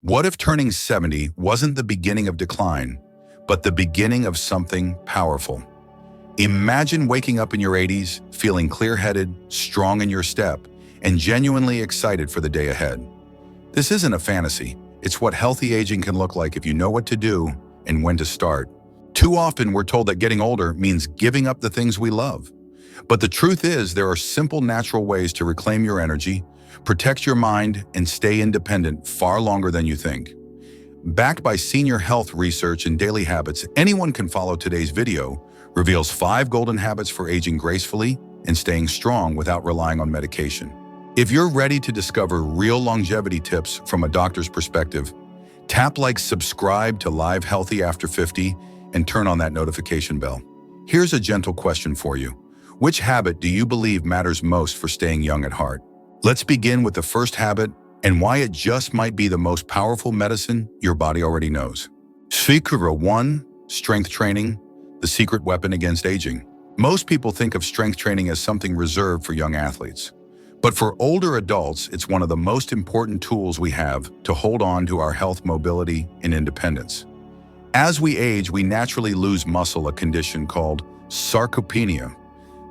What if turning 70 wasn't the beginning of decline, but the beginning of something powerful? Imagine waking up in your 80s, feeling clear-headed, strong in your step, and genuinely excited for the day ahead. This isn't a fantasy. It's what healthy aging can look like if you know what to do and when to start. Too often we're told that getting older means giving up the things we love. But the truth is there are simple, natural ways to reclaim your energy, protect your mind, and stay independent far longer than you think. Backed by senior health research and daily habits anyone can follow, today's video reveals 5 golden habits for aging gracefully and staying strong without relying on medication. If you're ready to discover real longevity tips from a doctor's perspective, tap like, subscribe to Live Healthy After 50, and turn on that notification bell. Here's a gentle question for you. Which habit do you believe matters most for staying young at heart? Let's begin with the first habit and why it just might be the most powerful medicine your body already knows. Secret 1. Strength training, the secret weapon against aging. Most people think of strength training as something reserved for young athletes. But for older adults, it's one of the most important tools we have to hold on to our health, mobility, and independence. As we age, we naturally lose muscle, a condition called sarcopenia.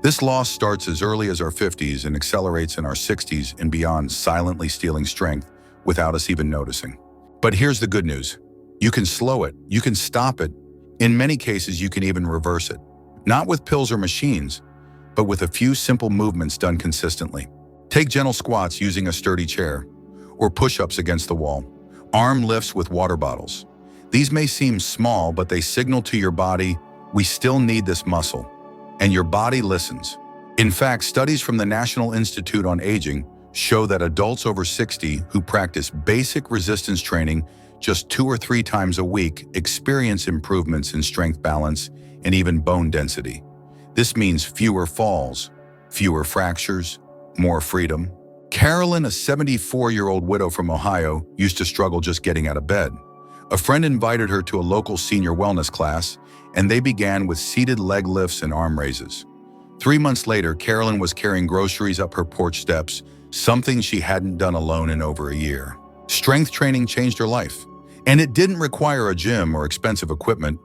This loss starts as early as our 50s and accelerates in our 60s and beyond, silently stealing strength without us even noticing. But here's the good news. You can slow it, you can stop it. In many cases, you can even reverse it. Not with pills or machines, but with a few simple movements done consistently. Take gentle squats using a sturdy chair, or push-ups against the wall, arm lifts with water bottles. These may seem small, but they signal to your body, we still need this muscle. And your body listens. In fact, studies from the National Institute on Aging show that adults over 60 who practice basic resistance training just 2 or 3 times a week experience improvements in strength, balance, and even bone density. This means fewer falls, fewer fractures, more freedom. Carolyn, a 74-year-old widow from Ohio, used to struggle just getting out of bed. A friend invited her to a local senior wellness class, and they began with seated leg lifts and arm raises. 3 months later, Carolyn was carrying groceries up her porch steps, something she hadn't done alone in over a year. Strength training changed her life, and it didn't require a gym or expensive equipment,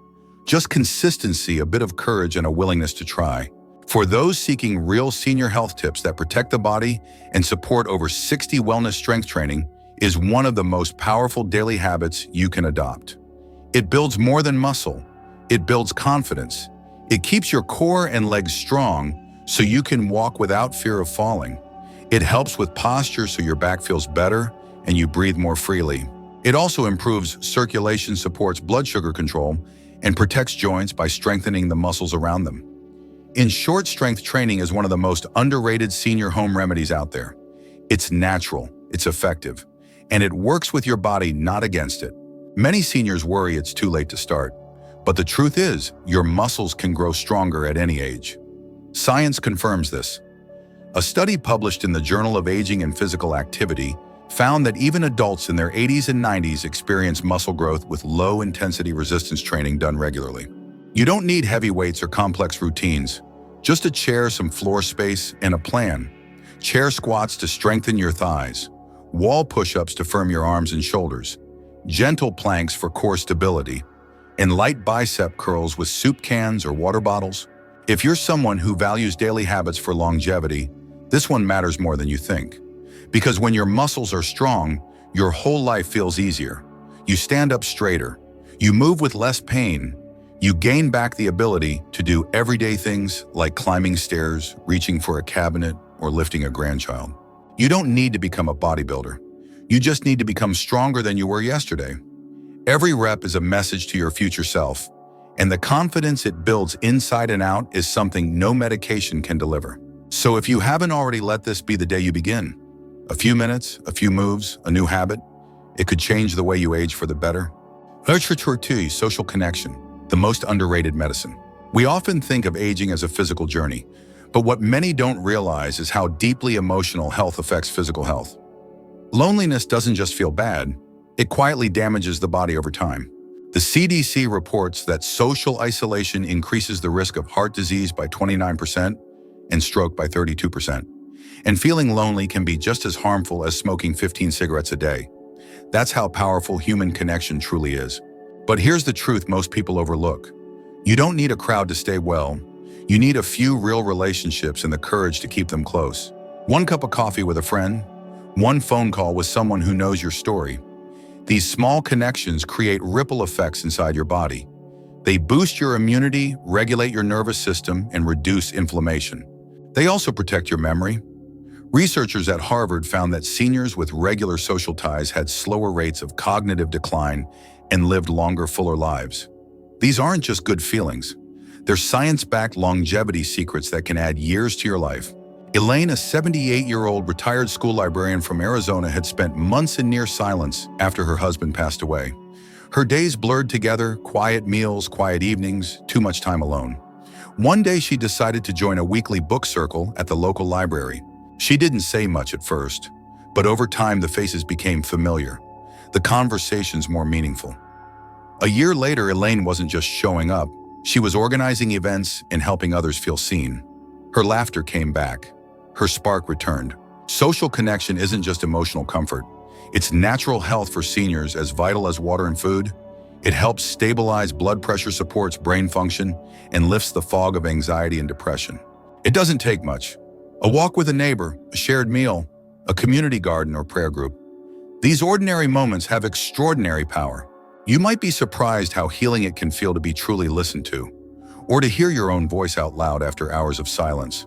just consistency, a bit of courage, and a willingness to try. For those seeking real senior health tips that protect the body and support over 60 wellness, strength training is one of the most powerful daily habits you can adopt. It builds more than muscle. It builds confidence. It keeps your core and legs strong so you can walk without fear of falling. It helps with posture so your back feels better and you breathe more freely. It also improves circulation, supports blood sugar control, and protects joints by strengthening the muscles around them. In short, strength training is one of the most underrated senior home remedies out there. It's natural, it's effective, and it works with your body, not against it. Many seniors worry it's too late to start, but the truth is, your muscles can grow stronger at any age. Science confirms this. A study published in the Journal of Aging and Physical Activity found that even adults in their 80s and 90s experience muscle growth with low-intensity resistance training done regularly. You don't need heavy weights or complex routines, just a chair, some floor space, and a plan. Chair squats to strengthen your thighs, wall push-ups to firm your arms and shoulders, gentle planks for core stability, and light bicep curls with soup cans or water bottles. If you're someone who values daily habits for longevity, this one matters more than you think. Because when your muscles are strong, your whole life feels easier. You stand up straighter, you move with less pain, you gain back the ability to do everyday things like climbing stairs, reaching for a cabinet, or lifting a grandchild. You don't need to become a bodybuilder. You just need to become stronger than you were yesterday. Every rep is a message to your future self, and the confidence it builds inside and out is something no medication can deliver. So if you haven't already, let this be the day you begin. A few minutes, a few moves, a new habit. It could change the way you age for the better. Social connection, the most underrated medicine. We often think of aging as a physical journey, but what many don't realize is how deeply emotional health affects physical health. Loneliness doesn't just feel bad, it quietly damages the body over time. The CDC reports that social isolation increases the risk of heart disease by 29% and stroke by 32%. And feeling lonely can be just as harmful as smoking 15 cigarettes a day. That's how powerful human connection truly is. But here's the truth most people overlook. You don't need a crowd to stay well. You need a few real relationships and the courage to keep them close. One cup of coffee with a friend, one phone call with someone who knows your story. These small connections create ripple effects inside your body. They boost your immunity, regulate your nervous system, and reduce inflammation. They also protect your memory. Researchers at Harvard found that seniors with regular social ties had slower rates of cognitive decline and lived longer, fuller lives. These aren't just good feelings. They're science-backed longevity secrets that can add years to your life. Elaine, a 78-year-old retired school librarian from Arizona, had spent months in near silence after her husband passed away. Her days blurred together, quiet meals, quiet evenings, too much time alone. One day she decided to join a weekly book circle at the local library. She didn't say much at first, but over time the faces became familiar, the conversations more meaningful. A year later, Elaine wasn't just showing up, she was organizing events and helping others feel seen. Her laughter came back. Her spark returned. Social connection isn't just emotional comfort. It's natural health for seniors, as vital as water and food. It helps stabilize blood pressure, supports brain function, and lifts the fog of anxiety and depression. It doesn't take much. A walk with a neighbor, a shared meal, a community garden or prayer group. These ordinary moments have extraordinary power. You might be surprised how healing it can feel to be truly listened to, or to hear your own voice out loud after hours of silence.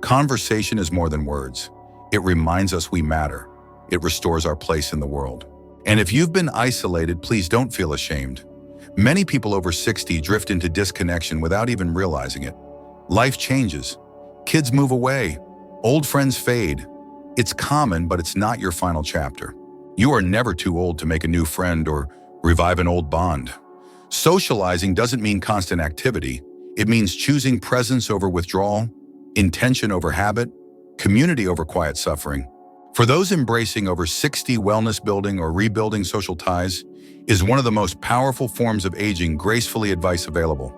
Conversation is more than words. It reminds us we matter. It restores our place in the world. And if you've been isolated, please don't feel ashamed. Many people over 60 drift into disconnection without even realizing it. Life changes. Kids move away. Old friends fade. It's common, but it's not your final chapter. You are never too old to make a new friend or revive an old bond. Socializing doesn't mean constant activity. It means choosing presence over withdrawal, intention over habit, community over quiet suffering. For those embracing over 60, wellness building or rebuilding social ties is one of the most powerful forms of aging gracefully advice available.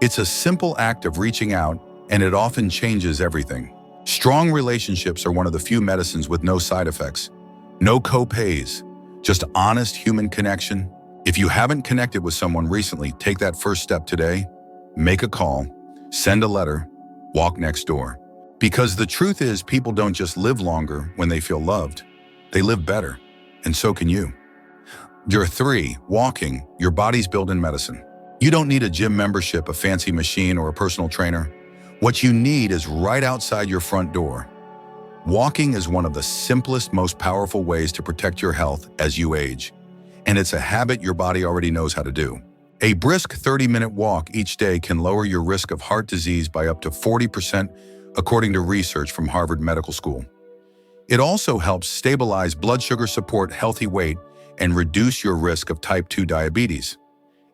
It's a simple act of reaching out, and it often changes everything. Strong relationships are one of the few medicines with no side effects, no co-pays, just honest human connection. If you haven't connected with someone recently, take that first step today. Make a call, send a letter, walk next door. Because the truth is, people don't just live longer when they feel loved. They live better, and so can you. Number 3, walking. Your body's built-in medicine. You don't need a gym membership, a fancy machine, or a personal trainer. What you need is right outside your front door. Walking is one of the simplest, most powerful ways to protect your health as you age. And it's a habit your body already knows how to do. A brisk 30-minute walk each day can lower your risk of heart disease by up to 40%, according to research from Harvard Medical School. It also helps stabilize blood sugar, support healthy weight, and reduce your risk of type 2 diabetes.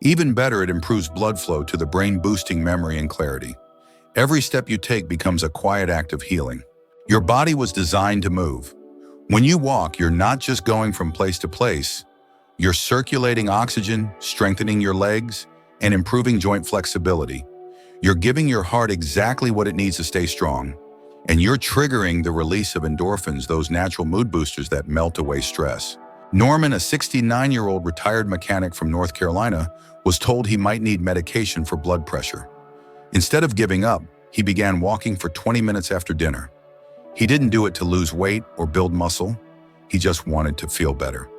Even better, it improves blood flow to the brain, boosting memory and clarity. Every step you take becomes a quiet act of healing. Your body was designed to move. When you walk, you're not just going from place to place. You're circulating oxygen, strengthening your legs, and improving joint flexibility. You're giving your heart exactly what it needs to stay strong. And you're triggering the release of endorphins, those natural mood boosters that melt away stress. Norman, a 69-year-old retired mechanic from North Carolina, was told he might need medication for blood pressure. Instead of giving up, he began walking for 20 minutes after dinner. He didn't do it to lose weight or build muscle. He just wanted to feel better.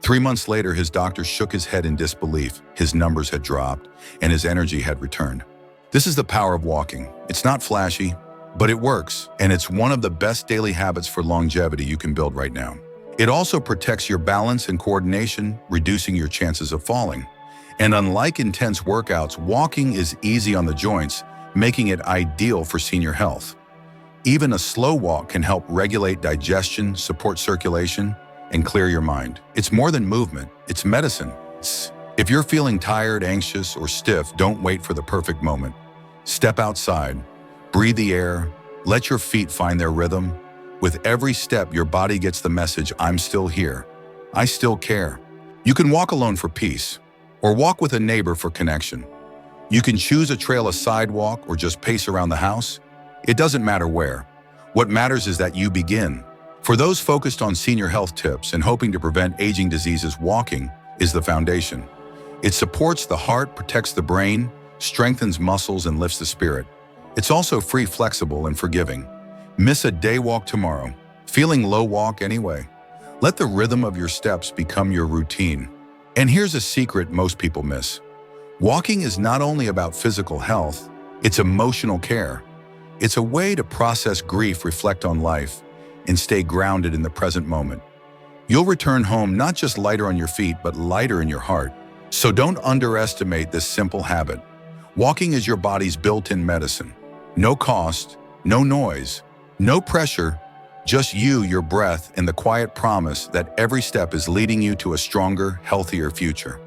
3 months later, his doctor shook his head in disbelief. His numbers had dropped, and his energy had returned. This is the power of walking. It's not flashy, but it works, and it's one of the best daily habits for longevity you can build right now. It also protects your balance and coordination, reducing your chances of falling. And unlike intense workouts, walking is easy on the joints, making it ideal for senior health. Even a slow walk can help regulate digestion, support circulation, and clear your mind. It's more than movement, it's medicine. If you're feeling tired, anxious, or stiff, don't wait for the perfect moment. Step outside, breathe the air, let your feet find their rhythm. With every step, your body gets the message, I'm still here. I still care. You can walk alone for peace, or walk with a neighbor for connection. You can choose a trail, a sidewalk, or just pace around the house. It doesn't matter where. What matters is that you begin. For those focused on senior health tips and hoping to prevent aging diseases, walking is the foundation. It supports the heart, protects the brain, strengthens muscles, and lifts the spirit. It's also free, flexible, and forgiving. Miss a day walk tomorrow. Feeling low, walk anyway. Let the rhythm of your steps become your routine. And here's a secret most people miss. Walking is not only about physical health, it's emotional care. It's a way to process grief, reflect on life, and stay grounded in the present moment. You'll return home not just lighter on your feet, but lighter in your heart. So don't underestimate this simple habit. Walking is your body's built-in medicine. No cost, no noise, no pressure, just you, your breath, and the quiet promise that every step is leading you to a stronger, healthier future.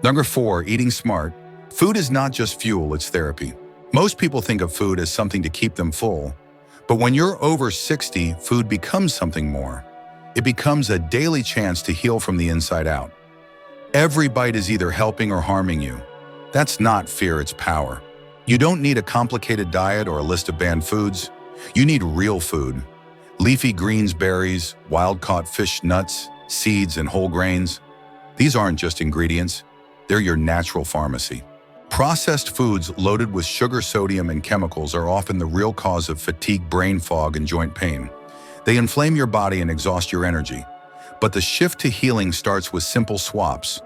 Number 4, eating smart. Food is not just fuel, it's therapy. Most people think of food as something to keep them full, but when you're over 60, food becomes something more. It becomes a daily chance to heal from the inside out. Every bite is either helping or harming you. That's not fear, it's power. You don't need a complicated diet or a list of banned foods. You need real food. Leafy greens, berries, wild-caught fish, nuts, seeds, and whole grains. These aren't just ingredients, they're your natural pharmacy. Processed foods loaded with sugar, sodium, and chemicals are often the real cause of fatigue, brain fog, and joint pain. They inflame your body and exhaust your energy. But the shift to healing starts with simple swaps.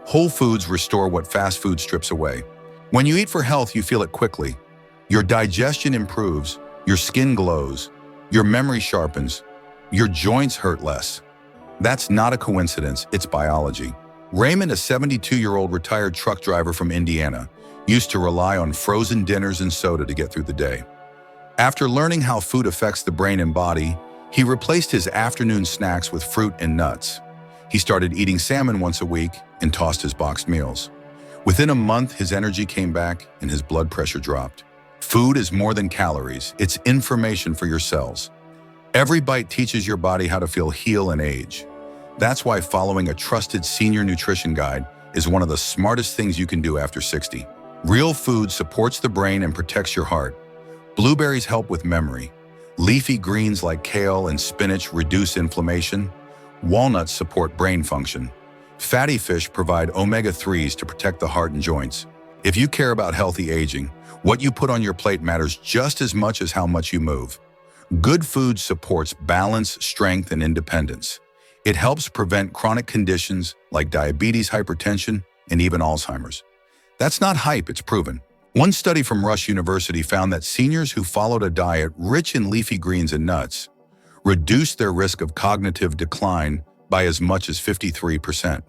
Whole foods restore what fast food strips away. When you eat for health, you feel it quickly. Your digestion improves, your skin glows, your memory sharpens, your joints hurt less. That's not a coincidence, it's biology. Raymond, a 72-year-old retired truck driver from Indiana, used to rely on frozen dinners and soda to get through the day. After learning how food affects the brain and body, he replaced his afternoon snacks with fruit and nuts. He started eating salmon once a week and tossed his boxed meals. Within a month, his energy came back and his blood pressure dropped. Food is more than calories, it's information for your cells. Every bite teaches your body how to feel, heal, and age. That's why following a trusted senior nutrition guide is one of the smartest things you can do after 60. Real food supports the brain and protects your heart. Blueberries help with memory. Leafy greens like kale and spinach reduce inflammation. Walnuts support brain function. Fatty fish provide omega-3s to protect the heart and joints. If you care about healthy aging, what you put on your plate matters just as much as how much you move. Good food supports balance, strength, and independence. It helps prevent chronic conditions like diabetes, hypertension, and even Alzheimer's. That's not hype, it's proven. One study from Rush University found that seniors who followed a diet rich in leafy greens and nuts reduced their risk of cognitive decline by as much as 53%.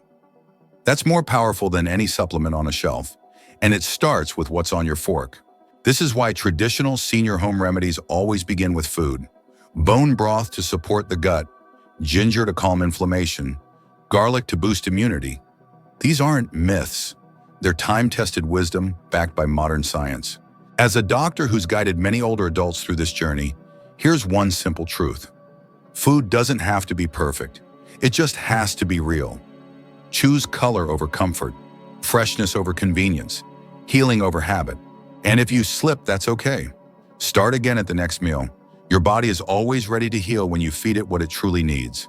That's more powerful than any supplement on a shelf, and it starts with what's on your fork. This is why traditional senior home remedies always begin with food. Bone broth to support the gut, ginger to calm inflammation, garlic to boost immunity. These aren't myths. They're time-tested wisdom backed by modern science. As a doctor who's guided many older adults through this journey, here's one simple truth. Food doesn't have to be perfect. It just has to be real. Choose color over comfort, freshness over convenience, healing over habit. And if you slip, that's okay. Start again at the next meal. Your body is always ready to heal when you feed it what it truly needs.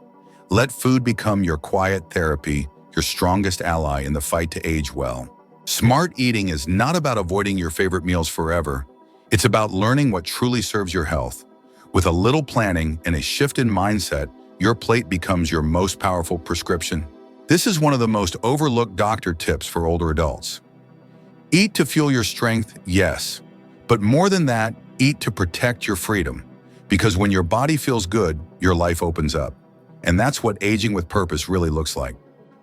Let food become your quiet therapy, your strongest ally in the fight to age well. Smart eating is not about avoiding your favorite meals forever. It's about learning what truly serves your health. With a little planning and a shift in mindset, your plate becomes your most powerful prescription. This is one of the most overlooked doctor tips for older adults. Eat to fuel your strength, yes. But more than that, eat to protect your freedom. Because when your body feels good, your life opens up. And that's what aging with purpose really looks like.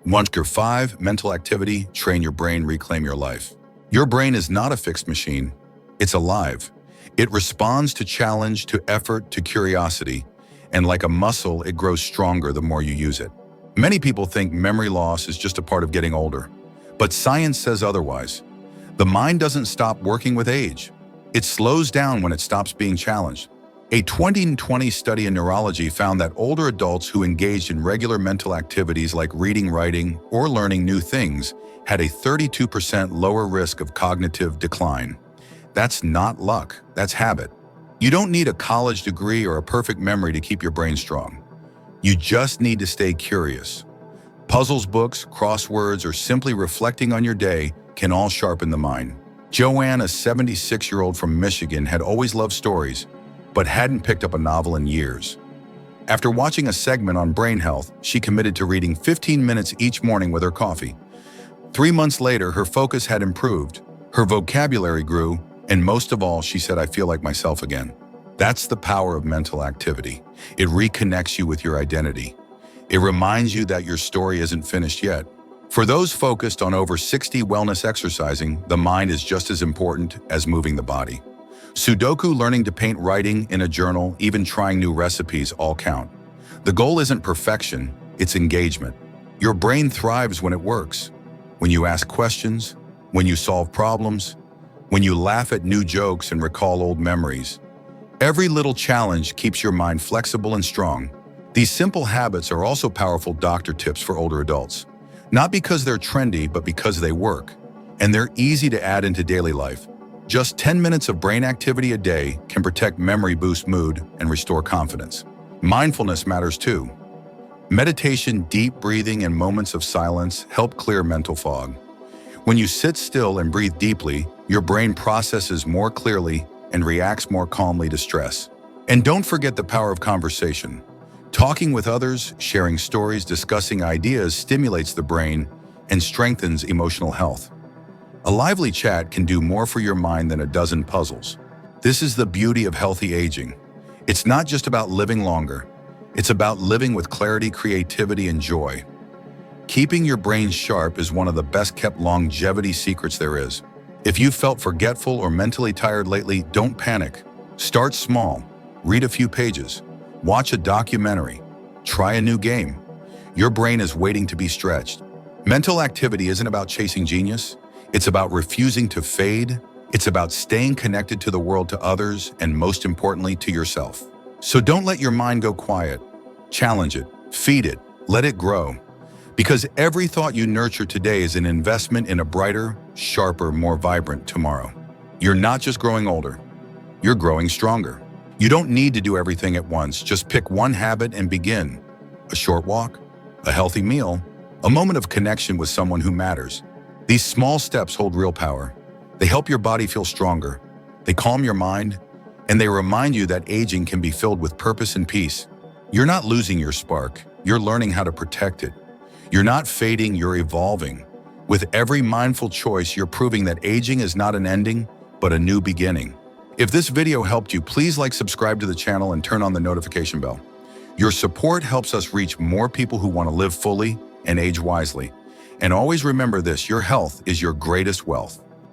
Number 5, mental activity, train your brain, reclaim your life. Your brain is not a fixed machine. It's alive. It responds to challenge, to effort, to curiosity. And like a muscle, it grows stronger the more you use it. Many people think memory loss is just a part of getting older. But science says otherwise. The mind doesn't stop working with age. It slows down when it stops being challenged. A 2020 study in neurology found that older adults who engaged in regular mental activities like reading, writing, or learning new things had a 32% lower risk of cognitive decline. That's not luck, that's habit. You don't need a college degree or a perfect memory to keep your brain strong. You just need to stay curious. Puzzles, books, crosswords, or simply reflecting on your day can all sharpen the mind. Joanne, a 76-year-old from Michigan, had always loved stories, but hadn't picked up a novel in years. After watching a segment on brain health, she committed to reading 15 minutes each morning with her coffee. 3 months later, her focus had improved, her vocabulary grew, and most of all, she said, "I feel like myself again." That's the power of mental activity. It reconnects you with your identity. It reminds you that your story isn't finished yet. For those focused on over 60 wellness exercising, the mind is just as important as moving the body. Sudoku, learning to paint, writing in a journal, even trying new recipes all count. The goal isn't perfection, it's engagement. Your brain thrives when it works. When you ask questions, when you solve problems, when you laugh at new jokes and recall old memories. Every little challenge keeps your mind flexible and strong. These simple habits are also powerful doctor tips for older adults. Not because they're trendy, but because they work. And they're easy to add into daily life. Just 10 minutes of brain activity a day can protect memory, boost mood, and restore confidence. Mindfulness matters too. Meditation, deep breathing, and moments of silence help clear mental fog. When you sit still and breathe deeply, your brain processes more clearly and reacts more calmly to stress. And don't forget the power of conversation. Talking with others, sharing stories, discussing ideas stimulates the brain and strengthens emotional health. A lively chat can do more for your mind than a dozen puzzles. This is the beauty of healthy aging. It's not just about living longer. It's about living with clarity, creativity, and joy. Keeping your brain sharp is one of the best-kept longevity secrets there is. If you've felt forgetful or mentally tired lately, don't panic. Start small. Read a few pages. Watch a documentary. Try a new game. Your brain is waiting to be stretched. Mental activity isn't about chasing genius. It's about refusing to fade. It's about staying connected to the world, to others, and most importantly, to yourself. So don't let your mind go quiet. Challenge it. Feed it. Let it grow. Because every thought you nurture today is an investment in a brighter, sharper, more vibrant tomorrow. You're not just growing older. You're growing stronger. You don't need to do everything at once. Just pick one habit and begin. A short walk, a healthy meal, a moment of connection with someone who matters. These small steps hold real power. They help your body feel stronger. They calm your mind, and they remind you that aging can be filled with purpose and peace. You're not losing your spark. You're learning how to protect it. You're not fading, you're evolving. With every mindful choice, you're proving that aging is not an ending, but a new beginning. If this video helped you, please like, subscribe to the channel, and turn on the notification bell. Your support helps us reach more people who want to live fully and age wisely. And always remember this, your health is your greatest wealth.